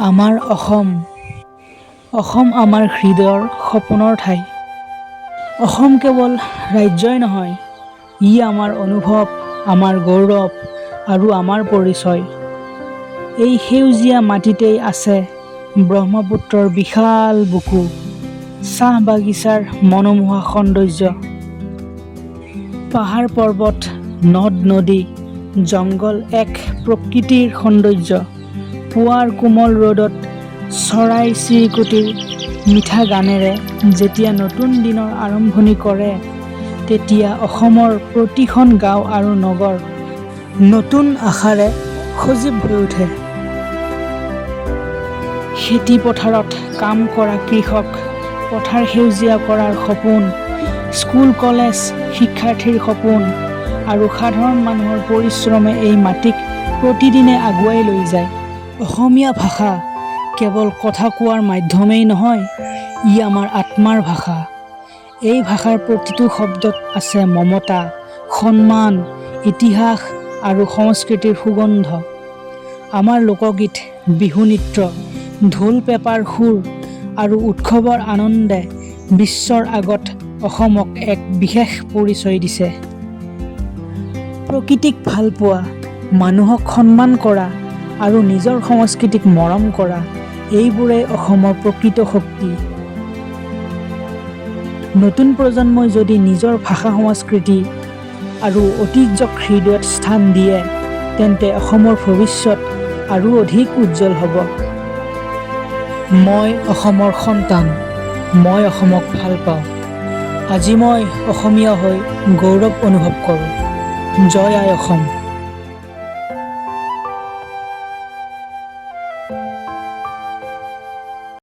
আমাৰ অসম আমাৰ হৃদয়ৰ সপোনৰ ঠাই। অসম কেৱল ৰাজ্যই নহয়, ই আমাৰ অনুভৱ, আমাৰ গৌৰৱ আৰু আমাৰ পৰিচয়। এই সেউজীয়া মাটিতেই আছে ব্ৰহ্মপুত্ৰৰ বিশাল বুকু, চাহ বাগিচাৰ মনোমোহা সৌন্দৰ্য, পাহাৰ পৰ্বত, নদ নদী, জংঘল, এক প্ৰকৃতিৰ সৌন্দৰ্য। পুৱাৰ কোমল ৰ'দত চৰাই চিৰিকটিৰ মিঠা গানেৰে যেতিয়া নতুন দিনৰ আৰম্ভণি কৰে, তেতিয়া অসমৰ প্ৰতিখন গাঁও আৰু নগৰ নতুন আশাৰে সজীৱ হৈ উঠে। খেতি পথাৰত কাম কৰা কৃষক, পথাৰ সেউজীয়া কৰাৰ সপোন, স্কুল কলেজ শিক্ষাৰ্থীৰ সপোন আৰু সাধাৰণ মানুহৰ পৰিশ্ৰমে এই মাটিক প্ৰতিদিনে আগুৱাই লৈ যায়। অসমীয়া ভাষা কেৱল কথা কোৱাৰ মাধ্যমেই নহয়, ই আমাৰ আত্মাৰ ভাষা। এই ভাষাৰ প্ৰতিটো শব্দত আছে মমতা, সন্মান, ইতিহাস আৰু সংস্কৃতিৰ সুগন্ধ। আমাৰ লোকগীত, বিহু নৃত্য, ঢোল পেঁপাৰ সুৰ আৰু উৎসৱৰ আনন্দে বিশ্বৰ আগত অসমক এক বিশেষ পৰিচয় দিছে। প্ৰকৃতিক ভাল পোৱা, মানুহক সন্মান কৰা আৰু নিজৰ সংস্কৃতিক মৰম কৰা, এইবোৰেই অসমৰ প্ৰকৃত শক্তি। নতুন প্ৰজন্মই যদি নিজৰ ভাষা সংস্কৃতি আৰু ঐতিহ্যক হৃদয়ত স্থান দিয়ে, তেন্তে অসমৰ ভৱিষ্যত আৰু অধিক উজ্জ্বল হ'ব। মই অসমৰ সন্তান, মই অসমক ভাল পাওঁ। আজি মই অসমীয়া হৈ গৌৰৱ অনুভৱ কৰোঁ। জয় আই অসম।